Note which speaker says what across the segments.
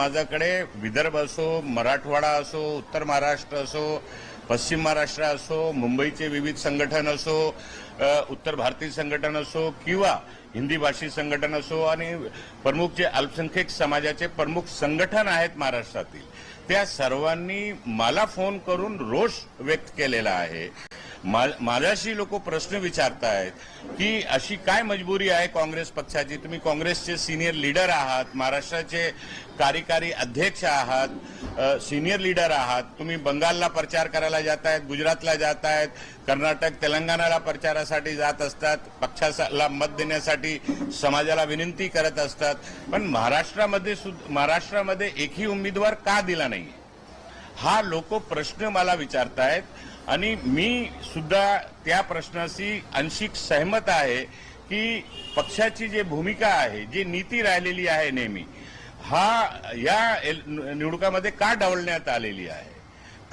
Speaker 1: माझ्याकडे विदर्भ असो, मराठवाडा असो, उत्तर महाराष्ट्र असो, पश्चिम महाराष्ट्र असो, मुंबईचे विविध संघटन असो, उत्तर भारतीय संघटन असो किंवा हिंदी भाषी संघटन असो आणि प्रमुख जे अल्पसंख्याक समाजाचे प्रमुख संघटन आहेत महाराष्ट्रातील, त्या सर्वांनी मला फोन करून रोष व्यक्त केलेला आहे। माझ्याशी लोक प्रश्न विचारतायत की अशी काय मजबुरी आहे काँग्रेस पक्षाची, तुम्ही काँग्रेसचे सिनियर लीडर आहात, महाराष्ट्राचे कार्यकारी अध्यक्ष आहात, सिनियर लीडर आहात, तुम्ही बंगालला प्रचार करायला जातायत, गुजरातला जातायत, कर्नाटक तेलंगणाला प्रचारासाठी जात असतात, पक्षाला मत देण्यासाठी समाजाला विनंती करत असतात, पण महाराष्ट्रामध्ये एकही उमेदवार का दिला नाही हा लोक प्रश्न मला विचारतायत आणि मी सुद्धा त्या प्रश्नाशी अंशिक सहमत आहे की पक्षाची जी भूमिका आहे, जी नीती राहिलेली आहे नेहमी, या निवडणुकामध्ये का डावलण्यात आलेली आहे,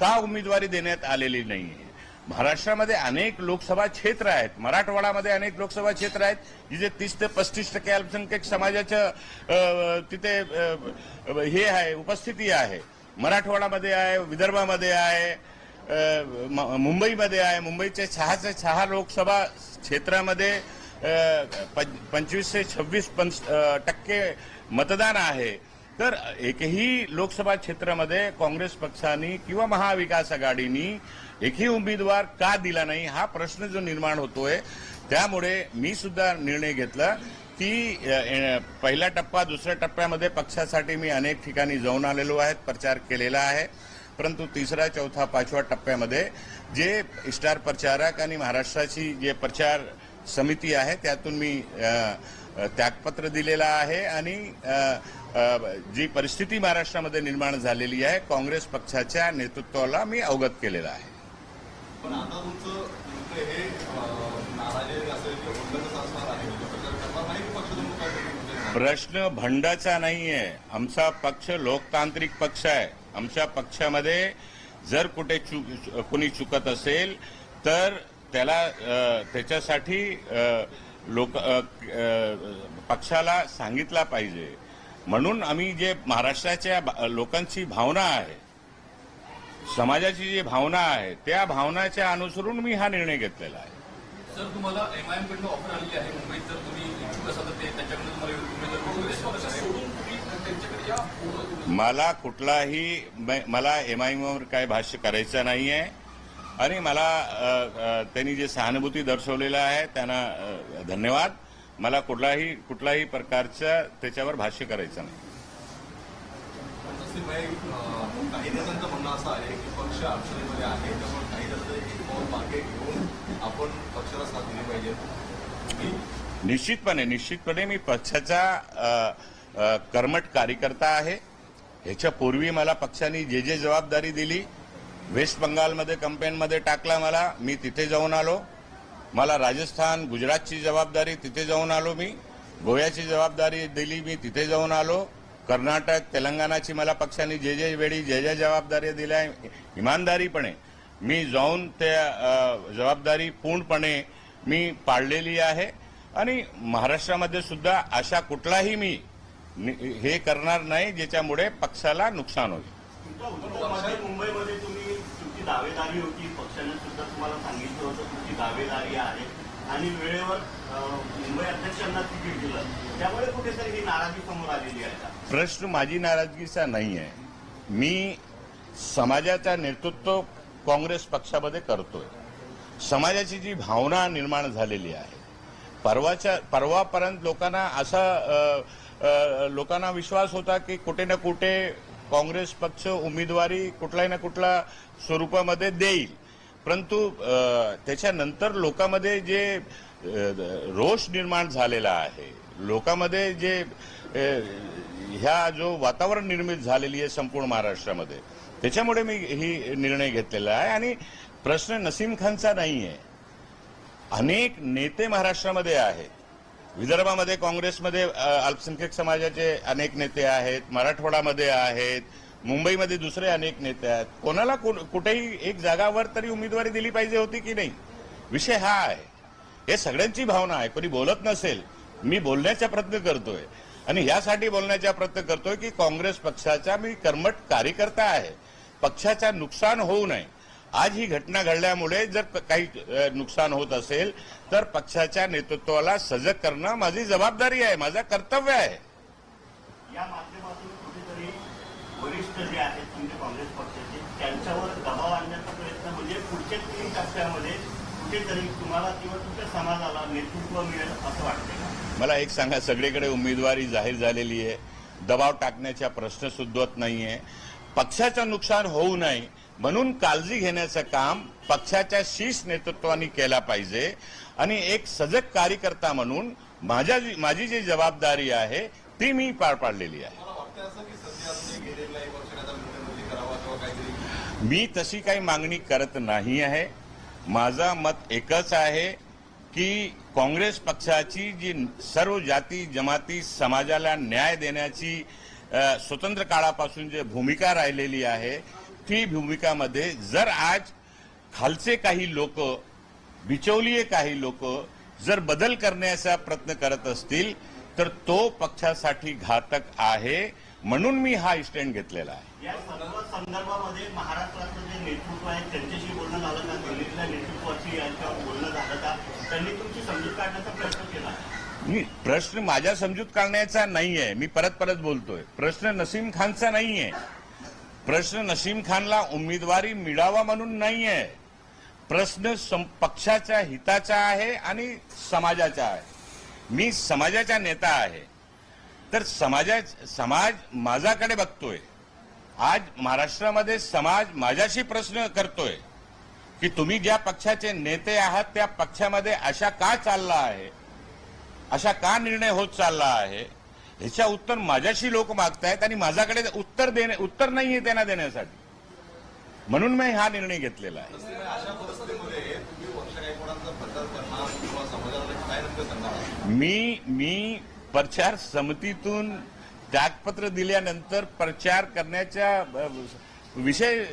Speaker 1: का उमेदवारी देण्यात आलेली नाही। महाराष्ट्रामध्ये अनेक लोकसभा क्षेत्र आहेत, मराठवाड्यामध्ये अनेक लोकसभा क्षेत्र आहेत जिथे 30 ते 35% अल्पसंख्याक समाजाचं तिथे हे आहे, उपस्थिती आहे। मराठवाड्यामध्ये आहे, विदर्भामध्ये आहे, मुंबईमध्ये आहे। मुंबईच्या 6 लोकसभा क्षेत्रामध्ये 25 ते 26% मतदान आहे। तर एकही लोकसभा क्षेत्रामध्ये काँग्रेस पक्षाने किंवा महाविकास आघाडीने एकही उमेदवार का दिला नाही हा प्रश्न जो निर्माण होतोय, त्यामुळे मी सुद्धा निर्णय घेतला की पहिला टप्पा दुसऱ्या टप्प्यामध्ये पक्षासाठी मी अनेक ठिकाणी जाऊन आलेलो आहे, प्रचार केलेला आहे, परंतु तिसरा चौथा पाचव्या टप्प्यामध्ये जे स्टार प्रचारक आणि महाराष्ट्राची जे प्रचार समिती आहे त्यातून मी त्यागपत्र दिलेला आहे आणि जी परिस्थिती महाराष्ट्रामध्ये निर्माण झालेली आहे काँग्रेस पक्षाच्या नेतृत्वाला मी अवगत केलेला आहे।
Speaker 2: पण आता तुमचं हे नाराजी असेल किंवा बंडचा असणार आहे,
Speaker 1: प्रश्न भंडाचा नाहीये। आमचा पक्ष लोकतांत्रिक पक्ष आहे। आमच्या पक्षामध्ये जर कुठे कोणी चुकत असेल तर त्याच्यासाठी पक्षाला सांगितला पाहिजे, म्हणून आम्ही जे महाराष्ट्राच्या लोकांची भावना आहे, समाजाची जी भावना आहे, त्या भावनाच्या अनुसरून मी हा निर्णय घेतलेला आहे।
Speaker 3: सर, तुम्हाला एमआयएम कडून ऑफर आलेली आहे मुंबईत, जर तुम्ही इच्छुक असाल तर त्यांच्याकडून
Speaker 1: मला एमआयएमवर काय भाष्य करायचं नाहीये आणि मला त्यांनी जे सहानुभूती दर्शवलेलं आहे त्यांना धन्यवाद। मला कुठलाही प्रकारचं त्याच्यावर भाष्य करायचं नाही।
Speaker 2: काही नेत्यांचं म्हणणं असं आहे की पक्ष अडचणीमध्ये आहे, त्यामुळे काही नेत्यांचं एक पाऊल मागे घेऊन आपण पक्षाला साथ दिली पाहिजे।
Speaker 1: निश्चितपणे मी पक्षाचा कर्मठ कार्यकर्ता आहे। ह्याच्यापूर्वी मला पक्षाने जे जबाबदारी दिली, वेस्ट बंगालमध्ये कॅम्पेनमध्ये टाकला मला, मी तिथे जाऊन आलो। मला राजस्थान गुजरातची जबाबदारी तिथे जाऊन आलो, मी गोव्याची जबाबदारी दिली, मी तिथे जाऊन आलो। कर्नाटक तेलंगणाची मला पक्षाने जे वेळी जे जबाबदारी दिल्या इमानदारीपणे मी जाऊन त्या जबाबदारी पूर्णपणे मी पाळलेली आहे आणि महाराष्ट्रामध्ये सुद्धा अशा कुठलाही मी हे करणार नाही ज्याच्यामुळे पक्षाला नुकसान होईल।
Speaker 4: मुंबईमध्ये तुम्ही तुमची दावेदारी होती, पक्षाने सुद्धा तुम्हाला सांगितलं होतं तुमची दावेदारी आहे आणि वेळेवर मुंबई अध्यक्षांना तिकीट दिलं, त्यामुळे कुठेतरी ही नाराजी समोर आलेली आहे।
Speaker 1: प्रश्न माझी नाराजगीचा नाही आहे, मी समाजाचा नेतृत्व काँग्रेस पक्षामध्ये करतोय। समाजाची जी भावना निर्माण झालेली आहे, परवापर्यंत लोकांना विश्वास होता की कुठे ना कुठे काँग्रेस पक्ष उमेदवारी कुठल्याही ना कुठल्या स्वरूपामध्ये देईल, परंतु त्याच्यानंतर लोकांमध्ये जे रोष निर्माण झालेला आहे, लोकांमध्ये जे जो वातावरण निर्मित झालेली आहे संपूर्ण महाराष्ट्रामध्ये, त्याच्यामुळे मी ही निर्णय घेतलेला आहे। आणि प्रश्न नसीम खानचा नाही आहे, अनेक नेते महाराष्ट्रामध्ये आहेत, विदर्भामध्ये काँग्रेसमध्ये अल्पसंख्याक समाजाचे अनेक नेते आहेत, मराठवाड्यामध्ये आहेत, मुंबईमध्ये दुसरे अनेक नेते आहेत। कोणाला कुठेही एक जागावर तरी उमेदवारी दिली पाहिजे होती की नाही, विषय हा आहे। हे सगळ्यांची भावना आहे, कोणी बोलत नसेल, मी बोलण्याचा प्रयत्न करतोय आणि यासाठी बोलण्याचा प्रयत्न करतोय की काँग्रेस पक्षाचा मी कर्मठ कार्यकर्ता आहे. पक्षाचा नुकसान होऊ नये. आज ही घटना घडल्यामुळे जर काही नुकसान होत असेल तर पक्षाच्या नेतृत्वाला सजग करणं माझी जबाबदारी आहे, माझं कर्तव्य आहे.
Speaker 4: या माध्यमातून कुठेतरी वरिष्ठ जे आहेत तुमचे काँग्रेस पक्षाचे त्यांच्यावर दबाव आणण्याचा प्रयत्न म्हणजे पुढच्या 3 टप्प्यामध्ये कुठेतरी तुम्हाला किंवा तुमच्या समाजाला नेतृत्व मिळेल असं वाटतंय का?
Speaker 1: मला एक सांगा, सगळीकडे उमेदवारी जाहीर झालेली आहे, दबाव टाकण्याचा प्रश्न सुद्धा नाहीये. पक्षाचं नुकसान होऊ नये म्हणून काळजी घेण्याचं काम पक्षाच्या शीर्ष नेतृत्वाने केला पाहिजे. आणि एक सजग कार्यकर्ता म्हणून माझी जी जबाबदारी आहे ती मी पार पाडलेली आहे.
Speaker 2: मला वाटतं असं की सध्या तुम्ही गेलेला एक पक्षाचा मुख्यमंत्री करावा किंवा काहीतरी
Speaker 1: मी तशी काही मागणी करत नाही आहे. माझं मत एकच आहे की काँग्रेस पक्षाची जी सर्व जाती जमाती समाजाला न्याय देण्याची स्वतंत्र काळापासून जी भूमिका राहिलेली आहे ती भूमिकामध्ये जर आज खालचे काही लोक, बिचौलिये काही लोक जर बदल करण्याचा प्रयत्न करत असतील तर तो पक्षासाठी घातक आहे. म्हणून मी हा स्टँड घेतलेला आहे.
Speaker 4: या सर्व संदर्भामध्ये महाराष्ट्राचं जे नेतृत्व आहे त्यांच्याशी बोलणं झालं का? दिल्लीतल्या नेतृत्वाशी यांच्यावर बोलणं झालं का? त्यांनी तुमची समजूत काढण्याचा प्रयत्न केला?
Speaker 1: प्रश्न माझ्या समजूत काढण्याचा नाहीये. मी परत बोलतोय. प्रश्न नसीम खानचा नाहीये. प्रश्न नसीम खानला उमेदवारी मिळावा म्हणून नाहीये. प्रश्न पक्षाच्या हिताचा आहे आणि समाजाचा आहे. मी समाजाचा नेता आहे तर समाज माझ्याकडे बघतोय. आज महाराष्ट्रामध्ये समाज माझ्याशी प्रश्न करतोय की तुम्ही ज्या पक्षाचे नेते आहात त्या पक्षामध्ये अशा का चालला आहे, अशा का निर्णय होत चालला आहे, ह्याच्या उत्तर माझ्याशी लोक मागतायत आणि माझ्याकडे उत्तर नाहीये त्यांना देण्यासाठी. म्हणून मी हा निर्णय घेतलेला आहे.
Speaker 2: अशा परिस्थितीमध्ये तुम्ही पक्ष काही कोणाचा प्रचार करणार किंवा समाजाला काय नक्की सांगणार?
Speaker 1: मी प्रचार समितीतून त्यागपत्र दिल्यानंतर प्रचार करण्याचा विषय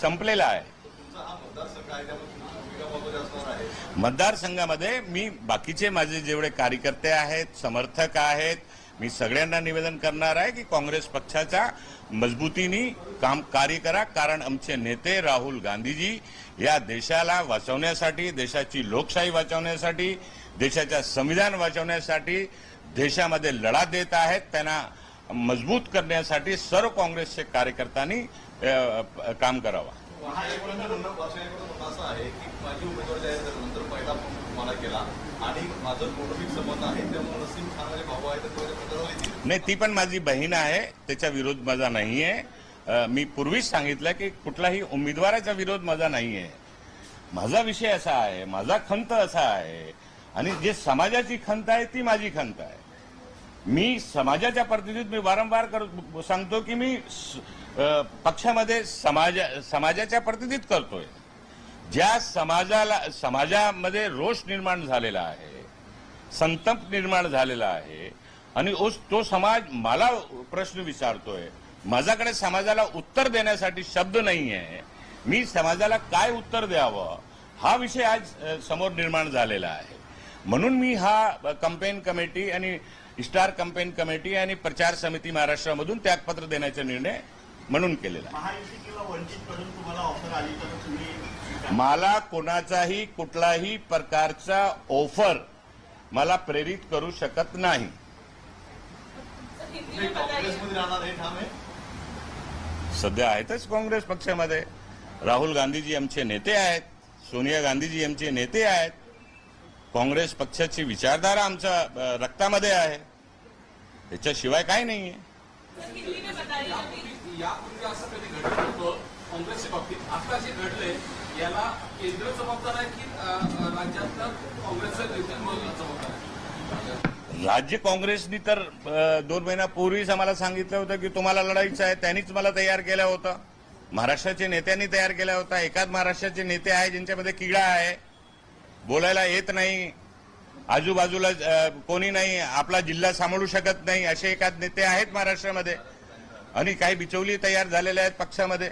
Speaker 1: संपलेला आहे.
Speaker 2: तुमचा हा मतदारसंघ आहे त्यामुळे तुमची भूमिका महत्त्वाची असणार आहे.
Speaker 1: मतदारसंघामध्ये मी बाकीचे माझे जेवढे कार्यकर्ते आहेत, समर्थक आहेत, मी सगळ्यांना निवेदन करणार आहे की काँग्रेस पक्षाच्या मजबूतीने कार्य करा. कारण आमचे नेते राहुल गांधीजी या देशाला वाचवण्यासाठी, देशाची लोकशाही वाचवण्यासाठी, देशाच्या संविधान वाचवण्यासाठी देशामध्ये लढा देत आहेत. त्यांना मजबूत करण्यासाठी सर्व काँग्रेसचे कार्यकर्त्यांनी काम करावं.
Speaker 2: वर्षाकडून म्हणणं असं आहे की माझी उमेदवारी जाहीर झाल्यानंतर पहिला फोन तुम्हाला केला आणि माझं कौटुंबिक संबंध आहे त्यामुळे नसीम खान माझे भाऊ आहे तर प्रचाराला येतील.
Speaker 1: नाही, ती पण माझी बहीण आहे, त्याचा विरोध माझा नाहीये. मी पूर्वीच सांगितलं की कुठलाही उमेदवाराचा विरोध माझा नाहीये. माझा विषय असा आहे, माझा खंत असा आहे आणि जे समाजाची खंत आहे ती माझी खंत आहे. मी समाजाच्या प्रतिनिधीत मी वारंवार सांगतो की मी पक्षामध्ये समाजाच्या प्रतिनिधित्व करतोय. ज्या समाजामध्ये रोष निर्माण झालेला आहे, संताप निर्माण झालेला आहे आणि तो समाज मला प्रश्न विचारतोय. माझ्याकडे समाजाला उत्तर देण्यासाठी शब्द नाही आहे. मी समाजाला काय उत्तर द्यावं हा विषय आज समोर निर्माण झालेला आहे. म्हणून मी हा कॅम्पेन कमिटी आणि स्टार कॅम्पेन कमिटी आणि प्रचार समिती महाराष्ट्रामधून त्यागपत्र देण्याचा निर्णय म्हणून केलेला आहे.
Speaker 4: महायुती किंवा वंचितकडून तुम्हाला ऑफर आली तर तुम्ही?
Speaker 1: मला कोणाचाही कुठलाही प्रकारचा ऑफर मला प्रेरित करू शकत नाही.
Speaker 2: तुम्ही काँग्रेसमध्ये राहणार हे ठाम आहे?
Speaker 1: सध्या आहेतच काँग्रेस पक्षामध्ये. राहुल गांधीजी आमचे नेते आहेत, सोनिया गांधीजी आमचे नेते आहेत. काँग्रेस पक्षाची विचारधारा आमच्या रक्तामध्ये आहे. त्याच्याशिवाय काय नाहीये.
Speaker 3: यापूर्वी असं कधी घडलं होतं काँग्रेसच्या बाबतीत? आता जे घडलंय याला केंद्र जबाबदार आहे की राज्यातलं काँग्रेसचं नेतृत्व जबाबदार आहे?
Speaker 1: राज्य काँग्रेसनी तर 2 महिन्यापूर्वीच आम्हाला सांगितलं होतं की तुम्हाला लढायचं आहे. त्यांनीच मला तयार केलं होतं. महाराष्ट्राच्या नेत्यांनी तयार केला होता. एकाच महाराष्ट्राचे नेते आहे ज्यांच्यामध्ये किडा आहे, बोलायला येत नाही, आजूबाजूला कोणी नाही, आपला जिल्हा सांभाळू शकत नाही, असे एकाच नेते आहेत महाराष्ट्रामध्ये. आणि काही बिचौली तयार झालेले आहेत पक्षामध्ये.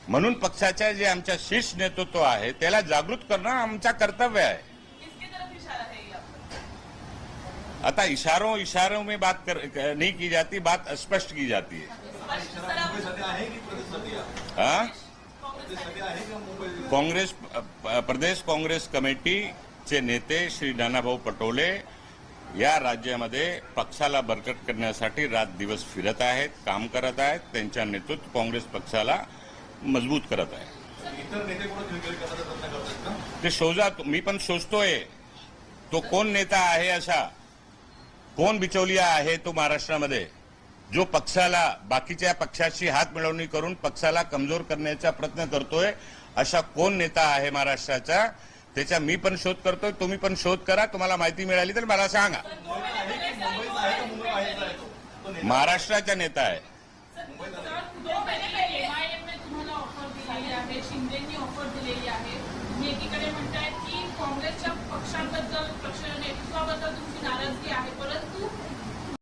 Speaker 1: म्हणून पक्षाच्या जे आमच्या शीर्ष नेतृत्व आहे त्याला जागृत करणं आमचं कर्तव्य आहे. आता इशारों में बात नहीं की जाती, बात स्पष्ट की जाती है।
Speaker 2: मुंबईसाठी आहे की प्रदेशसाठी आहे?
Speaker 1: हाँ?
Speaker 2: प्रदेशसाठी आहे किंवा मुंबई?
Speaker 1: काँग्रेस प्रदेश काँग्रेस कमिटीचे नेते श्री नानाभाऊ पटोले या राज्यामध्ये पक्षाला बळकट करण्यासाठी रात दिवस फिरत आहेत, काम करत आहेत. त्यांच्या नेतृत्व काँग्रेस पक्षाला मजबूत करत आहे.
Speaker 2: इतर नेते कोण खिळखिळी करण्याचा प्रयत्न करतात का?
Speaker 1: ते शोधा, मी पण शोधतोय तो कोण नेता आहे, असा कोण बिचौलिया आहे तो महाराष्ट्रामध्ये, जो पक्षाला बाकीच्या पक्षाशी हात मिळवणी करून पक्षाला कमजोर करण्याचा प्रयत्न करतोय. अशा कोण नेता आहे महाराष्ट्राचा, त्याचा मी पण शोध करतोय. तुम्ही पण शोध करा. तुम्हाला माहिती मिळाली तर मला सांगा.
Speaker 2: मुंबईचा आहे का मुंबई बाहेरचा आहे तो नेता?
Speaker 1: महाराष्ट्राचा नेता आहे.
Speaker 5: एमआयएम ने तुम्हाला ऑफर दिलेली आहे, शिंदेनी ऑफर दिलेली आहे. तुम्ही एकीकडे म्हणताय की काँग्रेसच्या पक्षाबद्दल, पक्ष नेतृत्वाबद्दल तुमची नाराजगी आहे, परंतु